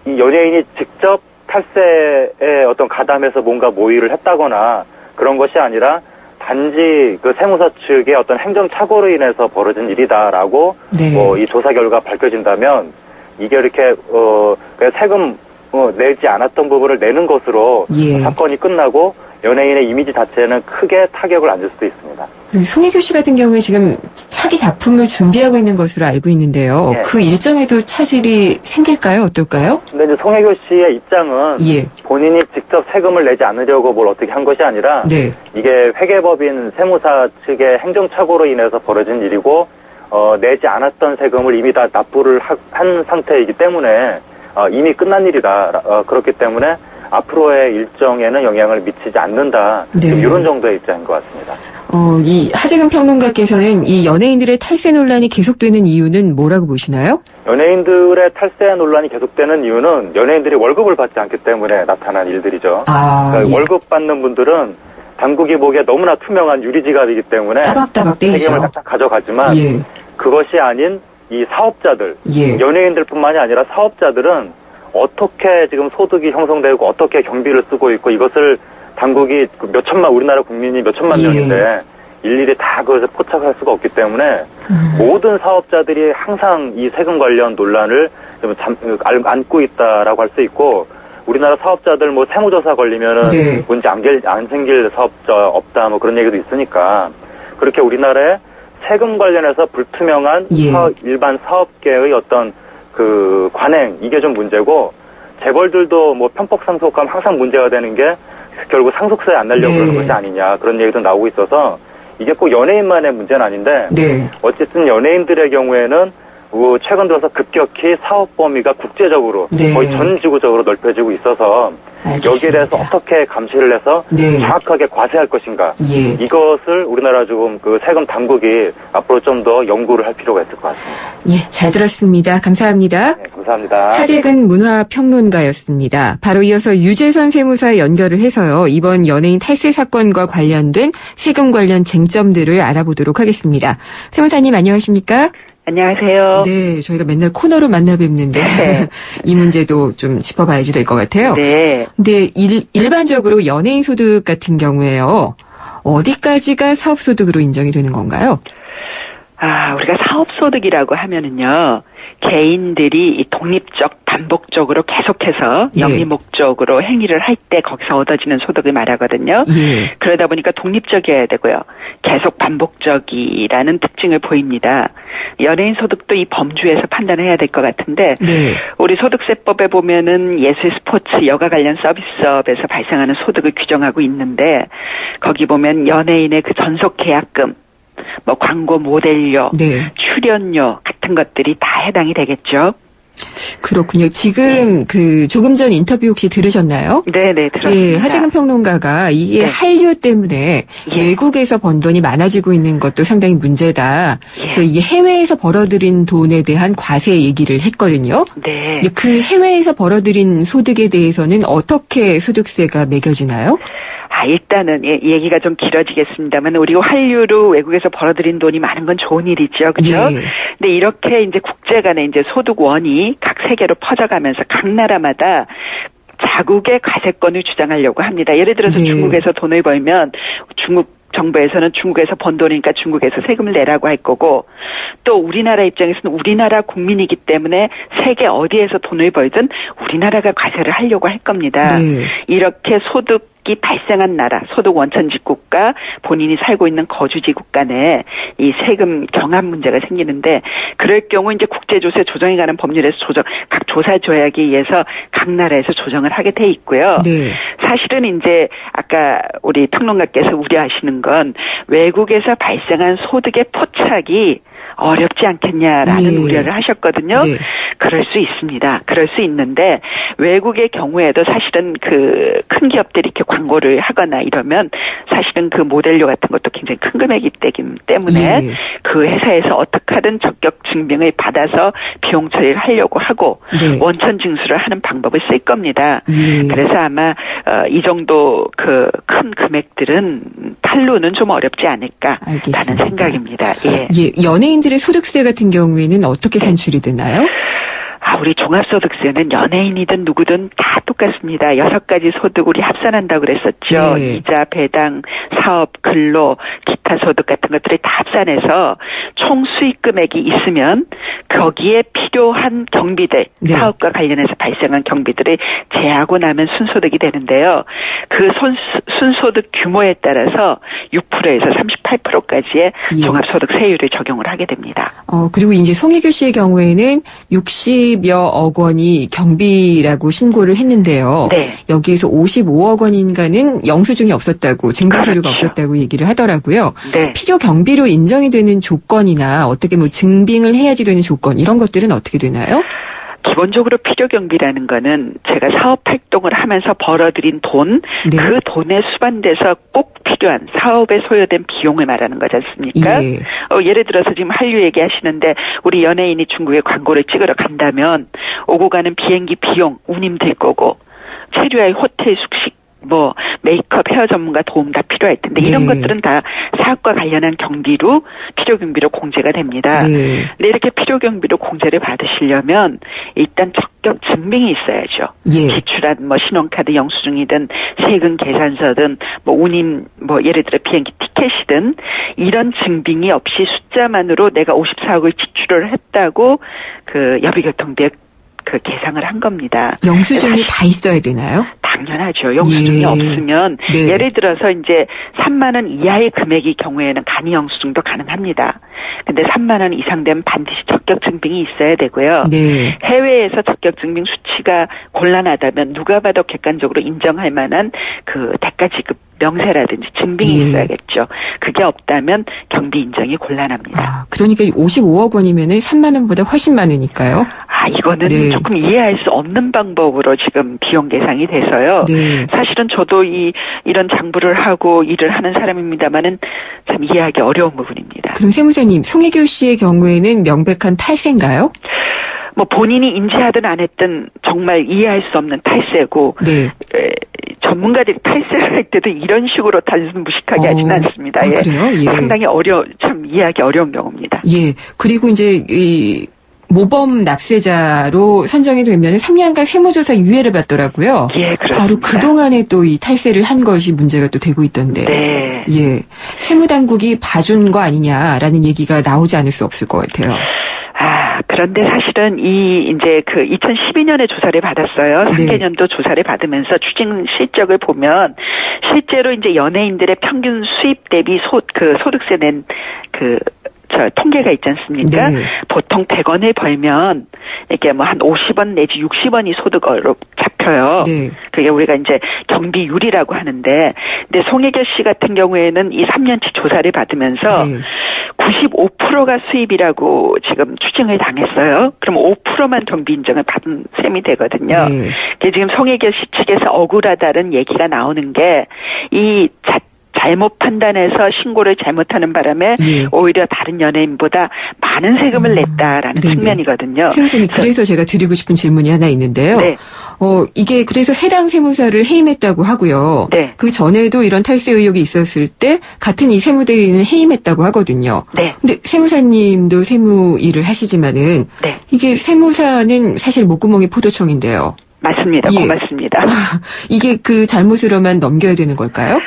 이 연예인이 직접 탈세에 어떤 가담해서 뭔가 모의를 했다거나 그런 것이 아니라 단지 그 세무사 측의 어떤 행정착오로 인해서 벌어진 일이다라고 네. 이 조사 결과 밝혀진다면 이게 이렇게 그냥 세금 내지 않았던 부분을 내는 것으로 예. 사건이 끝나고 연예인의 이미지 자체는 크게 타격을 안 줄 수도 있습니다. 그리고 송혜교 씨 같은 경우에 지금 차기 작품을 준비하고 있는 것으로 알고 있는데요. 예. 그 일정에도 차질이 생길까요? 어떨까요? 근데 이제 송혜교 씨의 입장은 예. 본인이 직접 세금을 내지 않으려고 뭘 어떻게 한 것이 아니라 네. 이게 회계법인 세무사 측의 행정착오로 인해서 벌어진 일이고 내지 않았던 세금을 이미 다 납부를 한 상태이기 때문에 이미 끝난 일이다. 그렇기 때문에 앞으로의 일정에는 영향을 미치지 않는다. 네. 이런 정도의 입장인 것 같습니다. 이 하재근 평론가께서는 이 연예인들의 탈세 논란이 계속되는 이유는 뭐라고 보시나요? 연예인들의 탈세 논란이 계속되는 이유는 연예인들이 월급을 받지 않기 때문에 나타난 일들이죠. 그러니까 예. 월급 받는 분들은 당국이 보기에 너무나 투명한 유리지갑이기 때문에 따박따박 떼죠. 책임을 딱 가져가지만 예. 그것이 아닌 이 사업자들, 예. 연예인들뿐만이 아니라 사업자들은 어떻게 지금 소득이 형성되고 어떻게 경비를 쓰고 있고 이것을 당국이 우리나라 국민이 몇천만 예. 명인데 일일이 다 그것을 포착할 수가 없기 때문에 모든 사업자들이 항상 이 세금 관련 논란을 좀 안고 있다라고 할 수 있고 우리나라 사업자들 뭐 세무조사 걸리면은 네. 문제 안 생길 사업자 없다 뭐 그런 얘기도 있으니까 그렇게 우리나라에 세금 관련해서 불투명한 예. 일반 사업계의 어떤 그 관행 이게 좀 문제고 재벌들도 뭐 편법 상속하면 항상 문제가 되는 게 결국 상속세에 안 내려고 네. 그러는 것이 아니냐 그런 얘기도 나오고 있어서 이게 꼭 연예인만의 문제는 아닌데 네. 어쨌든 연예인들의 경우에는 최근 들어서 급격히 사업 범위가 국제적으로 네. 거의 전 지구적으로 넓혀지고 있어서 알겠습니다. 여기에 대해서 어떻게 감시를 해서 네. 정확하게 과세할 것인가 예. 이것을 우리나라 조금 그 세금 당국이 앞으로 좀 더 연구를 할 필요가 있을 것 같습니다. 예, 잘 들었습니다. 감사합니다. 네, 감사합니다. 하재근 문화평론가였습니다. 바로 이어서 유재선 세무사에 연결을 해서요. 이번 연예인 탈세 사건과 관련된 세금 관련 쟁점들을 알아보도록 하겠습니다. 세무사님 안녕하십니까? 안녕하세요. 네, 저희가 맨날 코너로 만나 뵙는데 네. 이 문제도 좀 짚어봐야지 될 것 같아요. 네. 근데 일반적으로 연예인 소득 같은 경우에요. 어디까지가 사업소득으로 인정이 되는 건가요? 우리가 사업소득이라고 하면은요, 개인들이 이 독립적, 반복적으로 계속해서 네. 영리 목적으로 행위를 할 때 거기서 얻어지는 소득을 말하거든요. 예. 그러다 보니까 독립적이어야 되고요. 계속 반복적이라는 특징을 보입니다. 연예인 소득도 이 범주에서 판단해야 될 것 같은데, 네. 우리 소득세법에 보면은 예술, 스포츠, 여가 관련 서비스업에서 발생하는 소득을 규정하고 있는데, 거기 보면 연예인의 그 전속 계약금, 뭐 광고 모델료, 네. 출연료 같은 것들이 다 해당이 되겠죠. 그렇군요. 지금 그 조금 전 인터뷰 혹시 들으셨나요? 네네, 들었습니다. 예, 하재근 평론가가 이게 네. 한류 때문에 외국에서 번 돈이 많아지고 있는 것도 상당히 문제다. 그래서 이게 해외에서 벌어들인 돈에 대한 과세 얘기를 했거든요. 네. 그 해외에서 벌어들인 소득에 대해서는 어떻게 소득세가 매겨지나요? 일단은 얘기가 좀 길어지겠습니다만 우리 한류로 외국에서 벌어들인 돈이 많은 건 좋은 일이죠, 그죠? 예. 근데 이렇게 이제 국제 간의 이제 소득원이 각 세계로 퍼져가면서 각 나라마다 자국의 과세권을 주장하려고 합니다. 예를 들어서 중국에서 돈을 벌면 중국 정부에서는 중국에서 번 돈이니까 중국에서 세금을 내라고 할 거고 또 우리나라 입장에서는 우리나라 국민이기 때문에 세계 어디에서 돈을 벌든 우리나라가 과세를 하려고 할 겁니다. 이렇게 소득이 발생한 나라, 소득 원천지 국가, 본인이 살고 있는 거주지 국가 내에 이 세금 경합 문제가 생기는데 그럴 경우 이제 국제조세 조정에 관한 법률에서 각 조사 조약에 의해서 각 나라에서 조정을 하게 돼 있고요. 사실은 이제 아까 우리 평론가께서 우려하시는 건 외국에서 발생한 소득의 포착이 어렵지 않겠냐라는 우려를 하셨거든요. 그럴 수 있습니다. 그럴 수 있는데 외국의 경우에도 사실은 그 큰 기업들이 이렇게 광고를 하거나 이러면 사실은 그 모델료 같은 것도 굉장히 큰 금액이 되기 때문에 그 회사에서 어떻게 하든 적격 증빙을 받아서 비용 처리를 하려고 하고 원천 징수를 하는 방법을 쓸 겁니다. 그래서 아마 이 정도 그 큰 금액들은 탈루는 좀 어렵지 않을까라는 생각입니다. 연예인들의 소득세 같은 경우에는 어떻게 산출이 되나요? 우리 종합소득세는 연예인이든 누구든 다 똑같습니다. 6가지 소득 우리 합산한다고 그랬었죠. 이자, 배당, 사업, 근로, 기타 소득 같은 것들이 다 합산해서 총 수익 금액이 있으면 거기에 필요한 경비들, 사업과 관련해서 발생한 경비들을 제하고 나면 순소득이 되는데요. 그 순소득 규모에 따라서 6%에서 38%까지의 종합소득세율을 적용을 하게 됩니다. 그리고 이제 송혜교 씨의 경우에는 60여 억 원이 경비라고 신고를 했는데요. 여기에서 55억 원인가는 영수증이 없었다고, 증빙 서류가 없었다고 얘기를 하더라고요. 필요 경비로 인정이 되는 조건이나 어떻게 뭐 증빙을 해야지 되는 조건 이런 것들은 어떻게 되나요? 기본적으로 필요경비라는 거는 제가 사업 활동을 하면서 벌어들인 돈, 그 돈에 수반돼서 꼭 필요한 사업에 소요된 비용을 말하는 거지 않습니까? 예를 들어서 지금 한류 얘기하시는데 우리 연예인이 중국에 광고를 찍으러 간다면 오고 가는 비행기 비용, 운임 들 거고 체류할 호텔 숙식, 뭐 메이크업, 헤어 전문가 도움 다 필요할 텐데 이런 것들은 다 사업과 관련한 경비로 필요경비로 공제가 됩니다. 근데 이렇게 필요경비로 공제를 받으시려면 일단 적격 증빙이 있어야죠. 지출한 뭐 신용카드 영수증이든 세금 계산서든 뭐 운임 뭐 예를 들어 비행기 티켓이든 이런 증빙이 없이 숫자만으로 내가 54억을 지출을 했다고 그 여비교통비에 그 계상을 한 겁니다. 영수증이 다 있어야 되나요? 당연하죠. 영수증이 없으면 예를 들어서 이제 3만 원 이하의 금액의 경우에는 간이 영수증도 가능합니다. 근데 3만 원 이상 되면 반드시 적격 증빙이 있어야 되고요. 해외에서 적격 증빙 수치가 곤란하다면 누가 봐도 객관적으로 인정할 만한 그 대가 지급 명세라든지 증빙이 있어야겠죠. 그게 없다면 경비 인정이 곤란합니다. 그러니까 55억 원이면은 3만 원보다 훨씬 많으니까요. 이거는 조금 이해할 수 없는 방법으로 지금 비용 계상이 돼서요. 사실은 저도 이런 장부를 하고 일을 하는 사람입니다만은 참 이해하기 어려운 부분입니다. 그럼 세무사님, 송혜교 씨의 경우에는 명백한 탈세인가요? 뭐 본인이 인지하든 안 했든 정말 이해할 수 없는 탈세고 전문가들이 탈세를 할 때도 이런 식으로 단순 무식하게 하지는 않습니다. 그래요? 상당히 참 이해하기 어려운 경우입니다. 그리고 이제 이 모범 납세자로 선정이 되면 3년간 세무조사 유예를 받더라고요. 그렇습니다. 바로 그동안에 또 이 탈세를 한 것이 문제가 또 되고 있던데. 세무당국이 봐준 거 아니냐라는 얘기가 나오지 않을 수 없을 것 같아요. 그런데 사실은 이제 그 2012년에 조사를 받았어요. 3개년도 조사를 받으면서 추징 실적을 보면 실제로 이제 연예인들의 평균 수입 대비 소득세 낸 통계가 있지 않습니까? 보통 100원을 벌면 이렇게 뭐 한 50원 내지 60원이 소득으로 잡혀요. 그게 우리가 이제 경비율이라고 하는데, 근데 송혜교 씨 같은 경우에는 이 3년치 조사를 받으면서 95%가 수입이라고 지금 추징을 당했어요. 그럼 5%만 정비 인정을 받은 셈이 되거든요. 네. 지금 송혜교 씨 측에서 억울하다는 얘기가 나오는 게 이 잘못 판단해서 신고를 잘못하는 바람에 오히려 다른 연예인보다 많은 세금을 냈다라는 측면이거든요. 세무사님, 그래서 제가 드리고 싶은 질문이 하나 있는데요. 네. 이게 그래서 해당 세무사를 해임했다고 하고요. 네. 그 전에도 이런 탈세 의혹이 있었을 때 같은 이 세무대리인을 해임했다고 하거든요. 네. 근데 세무사님도 세무 일을 하시지만은 네. 이게 세무사는 사실 목구멍이 포도청인데요. 맞습니다. 고맙습니다. 이게 그 잘못으로만 넘겨야 되는 걸까요?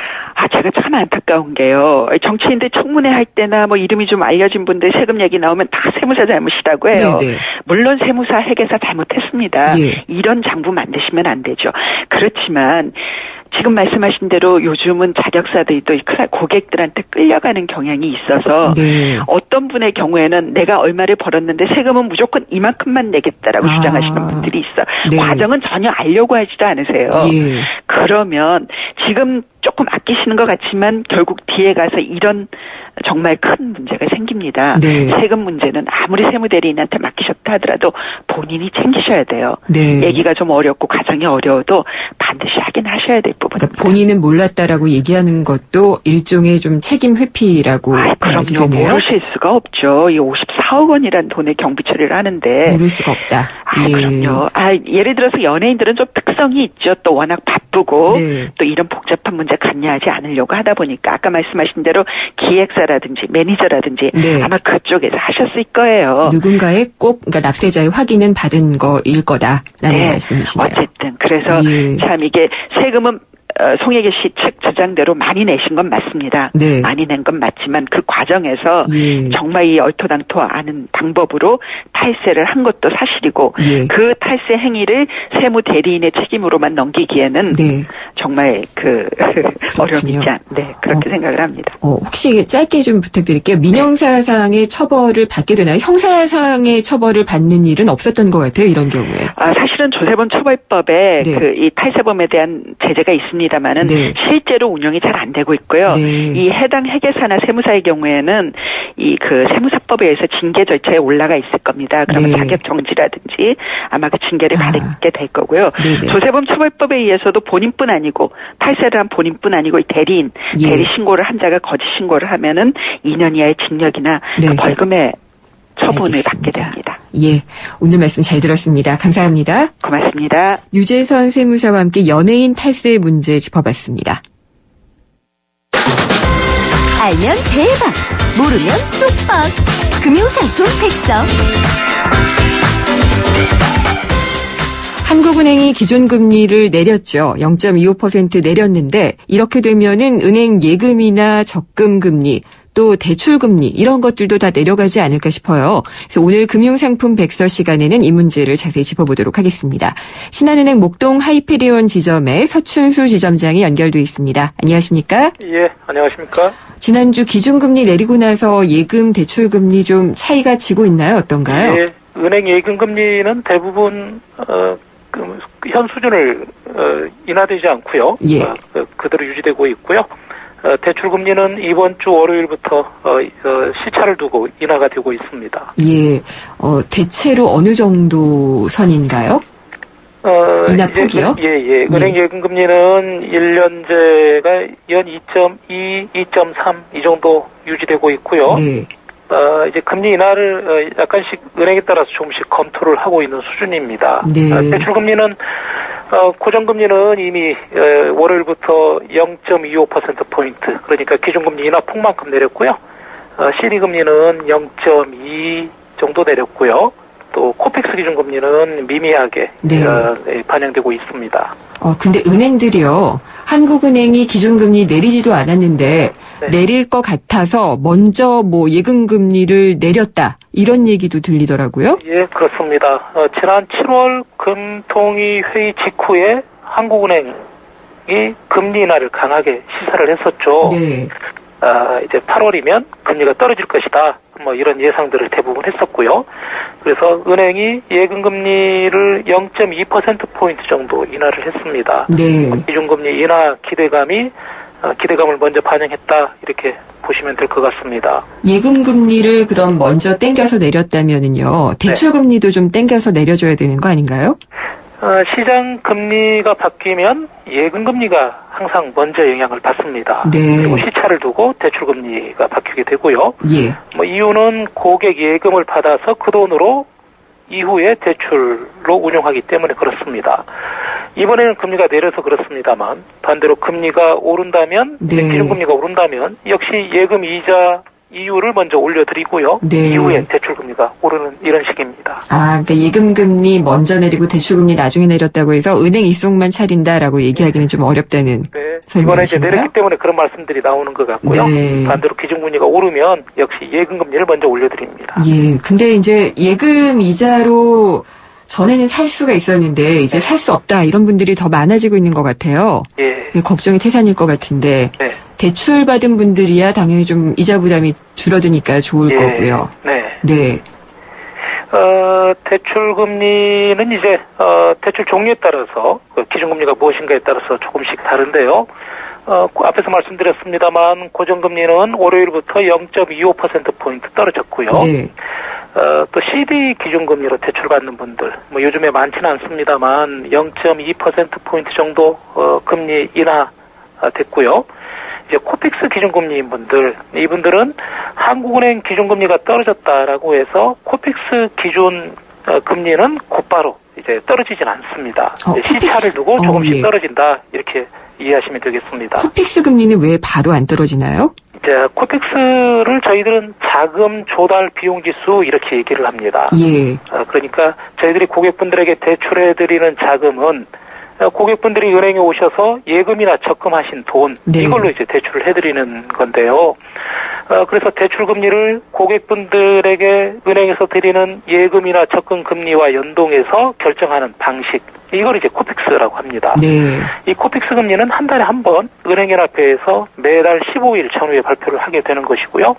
제가 참 안타까운 게요. 정치인들 청문회 할 때나 뭐 이름이 좀 알려진 분들 세금 얘기 나오면 다 세무사 잘못이라고 해요. 네네. 물론 세무사 회계사 잘못했습니다. 예. 이런 장부 만드시면 안 되죠. 그렇지만 지금 말씀하신 대로 요즘은 자격사들이 또 고객들한테 끌려가는 경향이 있어서 네. 어떤 분의 경우에는 내가 얼마를 벌었는데 세금은 무조건 이만큼만 내겠다라고 주장하시는 분들이 있어. 네. 과정은 전혀 알려고 하지도 않으세요. 예. 그러면 지금 조금 아끼시는 것 같지만 결국 뒤에 가서 이런 정말 큰 문제가 생깁니다. 네. 세금 문제는 아무리 세무대리인한테 맡기셨다 하더라도 본인이 챙기셔야 돼요. 네. 얘기가 좀 어렵고 과정이 어려워도 반드시 하긴 하셔야 될 부분입니다. 그러니까 본인은 몰랐다라고 얘기하는 것도 일종의 좀 책임 회피라고 봐야지 그럼요. 되네요. 모르실 수가 없죠. 이 54억 원이라는 돈의 경비 처리를 하는데. 모를 수가 없다. 그럼요. 예를 들어서 연예인들은 좀 특성이 있죠. 또 워낙 바쁘고 또 이런 복잡한 문제 관여하지 않으려고 하다 보니까 아까 말씀하신 대로 기획사라든지 매니저라든지 아마 그쪽에서 하셨을 거예요. 누군가의 꼭 그러니까 납세자의 확인은 받은 거일 거다라는 말씀이시네요. 어쨌든 그래서 참 이게 세금은 송혜교 씨 측 주장대로 많이 내신 건 맞습니다. 네. 많이 낸 건 맞지만 그 과정에서 정말 이 얼토당토 않은 방법으로 탈세를 한 것도 사실이고 그 탈세 행위를 세무 대리인의 책임으로만 넘기기에는 정말 어려움이 있지 그렇게 생각을 합니다. 혹시 짧게 좀 부탁드릴게요. 민형사상의 처벌을 받게 되나요? 형사상의 처벌을 받는 일은 없었던 것 같아요. 이런 경우에. 사실은 조세범 처벌법에 이 탈세범에 대한 제재가 있습니다만은 실제로 운영이 잘 안 되고 있고요. 이 해당 회계사나 세무사의 경우에는 이 세무사법에 의해서 징계 절차에 올라가 있을 겁니다. 그러면 자격 정지라든지 아마 그 징계를 받게 될 거고요. 조세범 처벌법에 의해서도 본인뿐 아니고 탈세를 한 본인뿐 아니고 이 대리 신고를 한 자가 거짓 신고를 하면은 2년 이하의 징역이나 벌금의 처분을 받게 됩니다. 오늘 말씀 잘 들었습니다. 감사합니다. 고맙습니다. 유재선 세무사와 함께 연예인 탈세 문제 짚어봤습니다. 알면 대박, 모르면 쪽박. 금융상품 백서. 한국은행이 기준금리를 내렸죠. 0.25% 내렸는데 이렇게 되면은 은행 예금이나 적금금리 또 대출금리 이런 것들도 다 내려가지 않을까 싶어요. 그래서 오늘 금융상품 백서 시간에는 이 문제를 자세히 짚어보도록 하겠습니다. 신한은행 목동 하이페리온 지점의 서춘수 지점장이 연결돼 있습니다. 안녕하십니까? 예, 안녕하십니까? 지난주 기준금리 내리고 나서 예금 대출금리 좀 차이가 지고 있나요? 어떤가요? 예, 은행 예금금리는 대부분 현 수준을 인하되지 않고요. 그대로 유지되고 있고요. 대출금리는 이번 주 월요일부터 시차를 두고 인하가 되고 있습니다. 대체로 어느 정도 선인가요? 인하 폭이요? 은행 예금금리는 1년제가 연 2.2, 2.3 이 정도 유지되고 있고요. 이제 금리 인하를 약간씩 은행에 따라서 조금씩 검토를 하고 있는 수준입니다. 대출금리는 고정금리는 이미 월요일부터 0.25%포인트 그러니까 기준금리 인하 폭만큼 내렸고요. CD금리는 0.2 정도 내렸고요. 또 코펙스 기준금리는 미미하게 반영되고 있습니다. 근데 은행들이요. 한국은행이 기준금리 내리지도 않았는데 내릴 것 같아서 먼저 예금금리를 내렸다. 이런 얘기도 들리더라고요. 예, 그렇습니다. 지난 7월 금통위 회의 직후에 한국은행이 금리 인하를 강하게 시사를 했었죠. 이제 8월이면 금리가 떨어질 것이다. 이런 예상들을 대부분 했었고요. 그래서 은행이 예금금리를 0.2%포인트 정도 인하를 했습니다. 기준금리 인하 기대감이 기대감을 먼저 반영했다 이렇게 보시면 될 것 같습니다. 예금 금리를 그럼 먼저 땡겨서 내렸다면은요. 대출 금리도 좀 땡겨서 내려줘야 되는 거 아닌가요? 시장 금리가 바뀌면 예금 금리가 항상 먼저 영향을 받습니다. 네. 그리고 시차를 두고 대출 금리가 바뀌게 되고요. 예. 이유는 고객 예금을 받아서 그 돈으로 이후에 대출로 운용하기 때문에 그렇습니다. 이번에는 금리가 내려서 그렇습니다만 반대로 금리가 오른다면 기준금리가 오른다면 역시 예금 이자 이율을 먼저 올려드리고요. 이후에 대출금리가 오르는 이런 식입니다. 그러니까 예금금리 먼저 내리고 대출금리 나중에 내렸다고 해서 은행 입속만 차린다라고 얘기하기는 좀 어렵다는 설명이신가요? 이번에 이제 내렸기 때문에 그런 말씀들이 나오는 것 같고요. 반대로 기준금리가 오르면 역시 예금금리를 먼저 올려드립니다. 예, 근데 이제 예금 이자로 전에는 살 수가 있었는데 이제 살 수 없다 이런 분들이 더 많아지고 있는 것 같아요. 걱정이 태산일 것 같은데 대출 받은 분들이야 당연히 좀 이자 부담이 줄어드니까 좋을 거고요. 네. 대출 금리는 이제 대출 종류에 따라서 기준금리가 무엇인가에 따라서 조금씩 다른데요. 앞에서 말씀드렸습니다만 고정금리는 월요일부터 0.25%포인트 떨어졌고요. 또 CD 기준금리로 대출받는 분들, 요즘에 많지는 않습니다만 0.2%포인트 정도 금리 인하됐고요. 이제 코픽스 기준금리인 분들, 이분들은 한국은행 기준금리가 떨어졌다라고 해서 코픽스 기준 금리는 곧바로 이제 떨어지진 않습니다. 시차를 두고 조금씩 떨어진다 이렇게 이해하시면 되겠습니다. 코픽스 금리는 왜 바로 안 떨어지나요? 이제 코픽스를 저희들은 자금 조달 비용 지수 이렇게 얘기를 합니다. 그러니까 저희들이 고객분들에게 대출해드리는 자금은 고객분들이 은행에 오셔서 예금이나 적금하신 돈 이걸로 이제 대출을 해드리는 건데요. 그래서 대출 금리를 고객분들에게 은행에서 드리는 예금이나 적금 금리와 연동해서 결정하는 방식 이걸 이제 코픽스라고 합니다. 이 코픽스 금리는 한 달에 한 번 은행연합회에서 매달 15일 전후에 발표를 하게 되는 것이고요.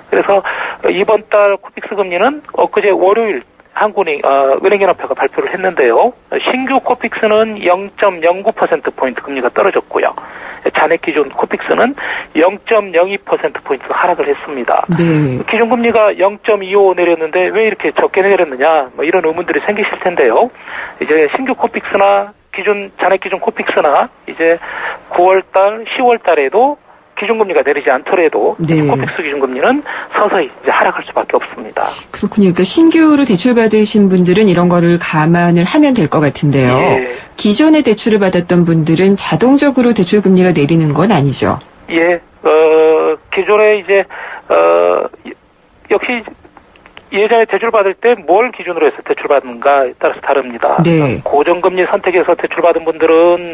그래서 이번 달 코픽스 금리는 엊그제 월요일 은행연합회가 발표를 했는데요. 신규 코픽스는 0.09%포인트 금리가 떨어졌고요. 잔액 기준 코픽스는 0.02%포인트 하락을 했습니다. 기준금리가 0.25 내렸는데 왜 이렇게 적게 내렸느냐 이런 의문들이 생기실 텐데요. 이제 신규 코픽스나 잔액 기준 코픽스나 이제 9월달, 10월달에도 기준금리가 내리지 않더라도 코픽스 기준금리는 서서히 이제 하락할 수밖에 없습니다. 그렇군요. 그러니까 신규로 대출 받으신 분들은 이런 거를 감안을 하면 될 것 같은데요. 기존에 대출을 받았던 분들은 자동적으로 대출 금리가 내리는 건 아니죠? 기존에 이제 역시 예전에 대출 받을 때 뭘 기준으로 해서 대출 받는가에 따라서 다릅니다. 고정금리 선택해서 대출 받은 분들은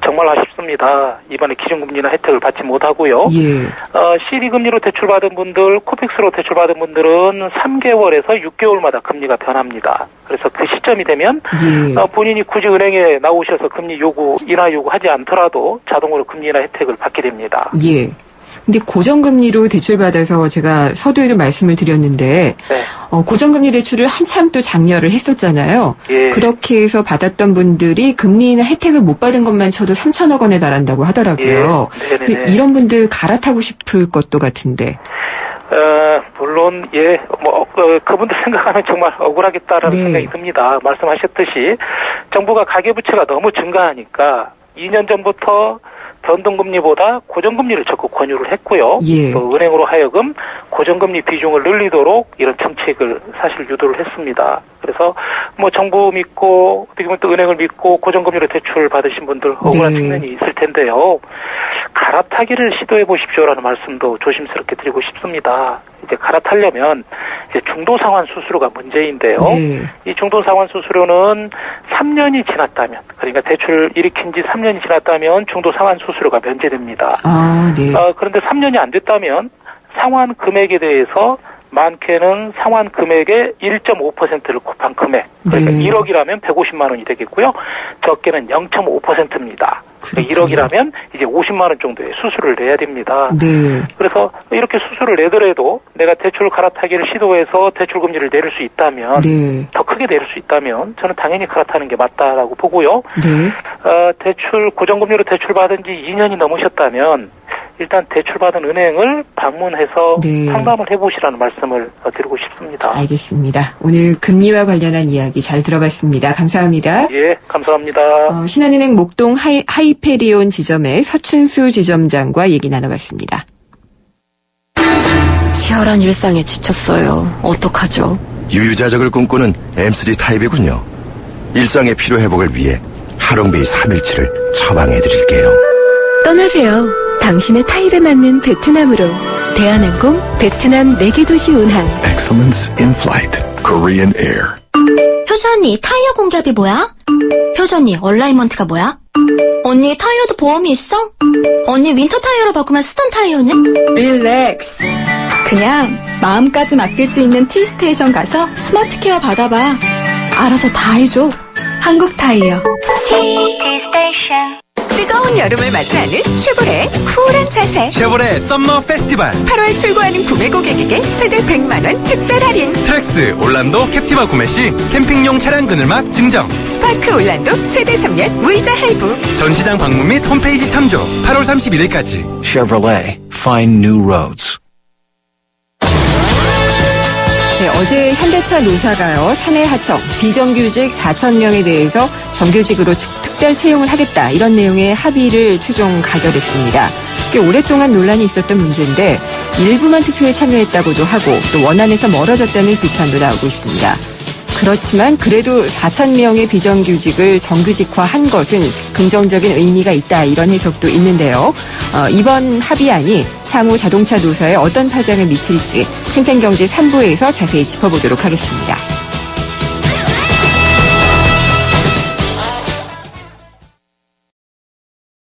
정말 아쉽습니다. 이번에 기준금리나 혜택을 받지 못하고요. CD 금리로 대출 받은 분들, 코픽스로 대출 받은 분들은 3개월에서 6개월마다 금리가 변합니다. 그래서 그 시점이 되면 본인이 굳이 은행에 나오셔서 금리 인하 요구하지 않더라도 자동으로 금리나 혜택을 받게 됩니다. 근데 고정금리로 대출받아서 제가 서두에도 말씀을 드렸는데 고정금리 대출을 한참 또 장려를 했었잖아요. 그렇게 해서 받았던 분들이 금리나 혜택을 못 받은 것만 쳐도 3천억 원에 달한다고 하더라고요. 이런 분들 갈아타고 싶을 것도 같은데. 물론 그분들 생각하면 정말 억울하겠다라는 생각이 듭니다. 말씀하셨듯이 정부가 가계부채가 너무 증가하니까 2년 전부터 변동금리보다 고정금리를 적극 권유를 했고요. 또 은행으로 하여금 고정금리 비중을 늘리도록 이런 정책을 사실 유도를 했습니다. 그래서 정부 믿고 어떻게 보면 또 은행을 믿고 고정금리로 대출 받으신 분들 억울한 측면이 있을 텐데요. 갈아타기를 시도해 보십시오라는 말씀도 조심스럽게 드리고 싶습니다. 이제 갈아타려면 이제 중도상환 수수료가 문제인데요. 이 중도상환 수수료는 3년이 지났다면, 그러니까 대출 일으킨 지 3년이 지났다면 중도상환 수수료가 면제됩니다. 그런데 3년이 안 됐다면 상환 금액에 대해서 많게는 상환 금액의 1.5%를 곱한 금액. 그러니까 1억이라면 150만 원이 되겠고요. 적게는 0.5%입니다. 그러니까 1억이라면 이제 50만 원 정도의 수수료를 내야 됩니다. 네. 그래서 이렇게 수수료를 내더라도 내가 대출 갈아타기를 시도해서 대출 금리를 내릴 수 있다면 네. 더 크게 내릴 수 있다면 저는 당연히 갈아타는 게 맞다라고 보고요. 네. 대출 고정금리로 대출 받은 지 2년이 넘으셨다면 일단 대출받은 은행을 방문해서 네. 상담을 해보시라는 말씀을 드리고 싶습니다. 알겠습니다. 오늘 금리와 관련한 이야기 잘 들어봤습니다. 감사합니다. 예, 감사합니다. 신한은행 목동 하이페리온 지점의 서춘수 지점장과 얘기 나눠봤습니다. 치열한 일상에 지쳤어요. 어떡하죠? 유유자적을 꿈꾸는 M3 타입이군요. 일상의 피로회복을 위해 하롱베이 3일치를 처방해드릴게요. 떠나세요. 당신의 타입에 맞는 베트남으로. 대한항공 베트남 4개 도시 운항. Excellence in flight. Korean Air. 효주 언니, 타이어 공개합이 뭐야? 효주 언니, 얼라이먼트가 뭐야? 언니, 타이어도 보험이 있어? 언니, 윈터 타이어로 바꾸면 쓰던 타이어는? 릴렉스. 그냥 마음까지 맡길 수 있는 T스테이션 가서 스마트 케어 받아봐. 알아서 다 해줘. 한국 타이어. T스테이션. 뜨거운 여름을 맞이하는 쉐보레의 쿨한 자세. 쉐보레 썸머 페스티벌. 8월 출고하는 구매 고객에게 최대 100만 원 특별 할인. 트랙스 올란도 캡티바 구매 시 캠핑용 차량 그늘막 증정. 스파크 올란도 최대 3년 무이자 할부. 전시장 방문 및 홈페이지 참조. 8월 31일까지. Chevrolet. Find new roads. 네, 어제 현대차 노사가요, 사내 하청, 비정규직 4,000명에 대해서 정규직으로 특별 채용을 하겠다, 이런 내용의 합의를 최종 가결했습니다. 꽤 오랫동안 논란이 있었던 문제인데 일부만 투표에 참여했다고도 하고 또 원안에서 멀어졌다는 비판도 나오고 있습니다. 그렇지만 그래도 4,000명의 비정규직을 정규직화한 것은 긍정적인 의미가 있다, 이런 해석도 있는데요. 이번 합의안이 향후 자동차 노사에 어떤 파장을 미칠지 생생경제 3부에서 자세히 짚어보도록 하겠습니다.